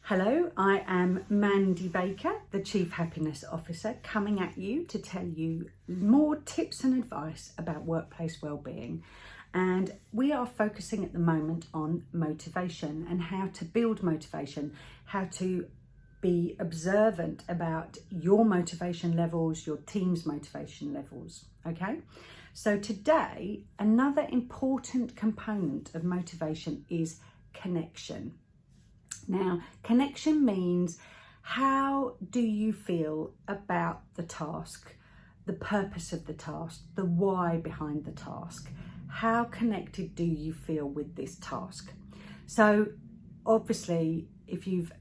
Hello, I am Mandy Baker, the Chief Happiness Officer, coming at you to tell you more tips and advice about workplace wellbeing. And we are focusing at the moment on motivation and how to build motivation, how to be observant about your motivation levels, your team's motivation levels, okay? So today, another important component of motivation is connection. Now, connection means how do you feel about the task, the purpose of the task, the why behind the task? How connected do you feel with this task? So obviously, if you've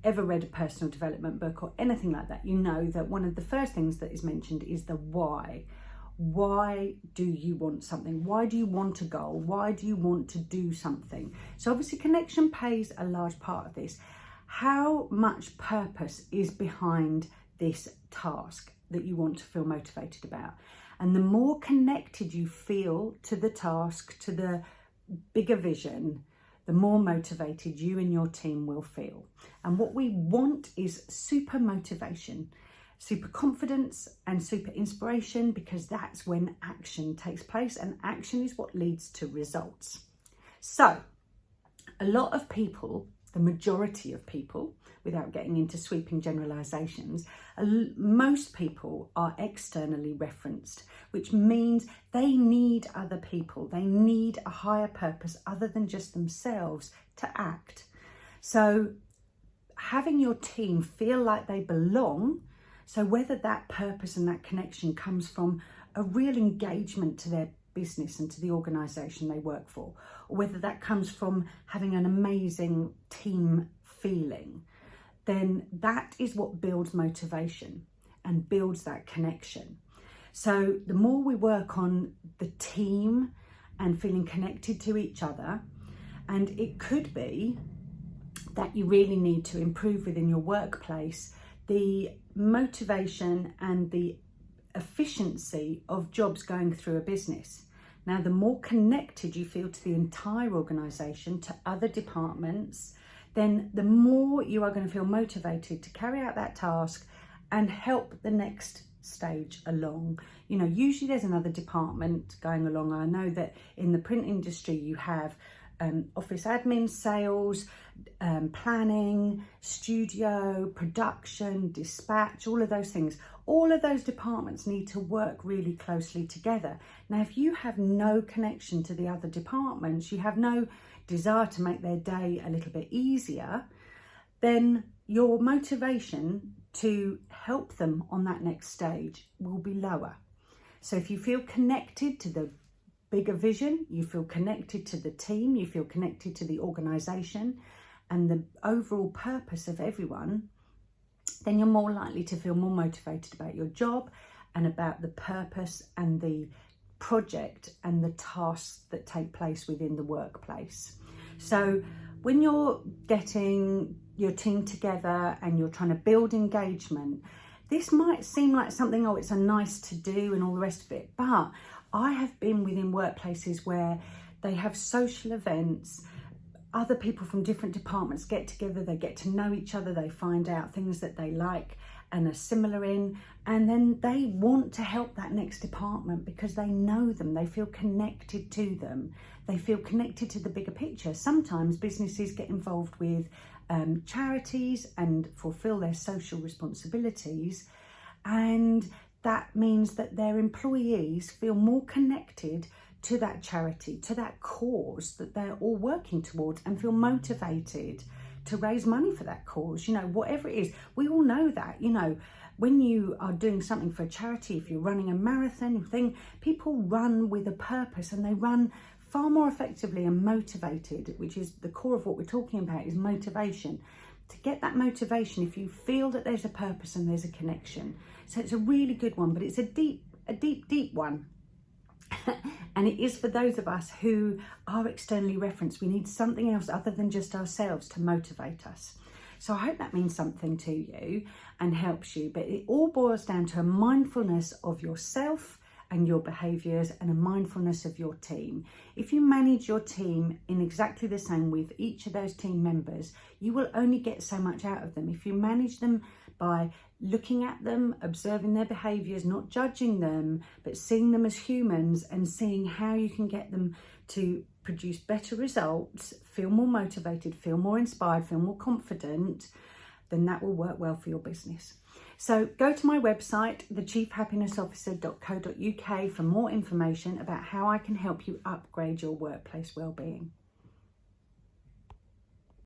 ever read a personal development book or anything like that, you know that one of the first things that is mentioned is the why. Why do you want something? Why do you want a goal? Why do you want to do something? So obviously connection plays a large part of this. How much purpose is behind this task that you want to feel motivated about? And the more connected you feel to the task, to the bigger vision, the more motivated you and your team will feel. And what we want is super motivation, super confidence and super inspiration, because that's when action takes place, and action is what leads to results. So a lot of people, the majority of people, without getting into sweeping generalizations, most people are externally referenced, which means they need other people. They need a higher purpose other than just themselves to act. So having your team feel like they belong, so whether that purpose and that connection comes from a real engagement to their business and to the organisation they work for, or whether that comes from having an amazing team feeling, then that is what builds motivation and builds that connection. So the more we work on the team and feeling connected to each other, and it could be that you really need to improve within your workplace the motivation and the efficiency of jobs going through a business. Now, the more connected you feel to the entire organisation, to other departments, then the more you are going to feel motivated to carry out that task and help the next stage along. You know, usually there's another department going along. I know that in the print industry you have office admin, sales, planning, studio, production, dispatch, all of those things. All of those departments need to work really closely together. Now, if you have no connection to the other departments, you have no desire to make their day a little bit easier, then your motivation to help them on that next stage will be lower. So if you feel connected to the bigger vision, you feel connected to the team, you feel connected to the organisation and the overall purpose of everyone, then you're more likely to feel more motivated about your job and about the purpose and the project and the tasks that take place within the workplace. So when you're getting your team together and you're trying to build engagement, this might seem like something, oh, it's a nice to do and all the rest of it, but I have been within workplaces where they have social events, other people from different departments get together, they get to know each other, they find out things that they like and are similar in, and then they want to help that next department because they know them, they feel connected to them, they feel connected to the bigger picture. Sometimes businesses get involved with charities and fulfill their social responsibilities, and that means that their employees feel more connected to that charity, to that cause that they're all working towards, and feel motivated to raise money for that cause. You know, whatever it is, we all know that, you know, when you are doing something for a charity, if you're running a marathon thing, people run with a purpose and they run far more effectively and motivated, which is the core of what we're talking about, is motivation. To get that motivation, if you feel that there's a purpose and there's a connection. So it's a really good one, but it's a deep one. And it is for those of us who are externally referenced. We need something else other than just ourselves to motivate us. So I hope that means something to you and helps you. But it all boils down to a mindfulness of yourself and your behaviours and a mindfulness of your team. If you manage your team in exactly the same with each of those team members, you will only get so much out of them. If you manage them by looking at them, observing their behaviours, not judging them, but seeing them as humans and seeing how you can get them to produce better results, feel more motivated, feel more inspired, feel more confident, then that will work well for your business. So go to my website, thechiefhappinessofficer.co.uk, for more information about how I can help you upgrade your workplace wellbeing.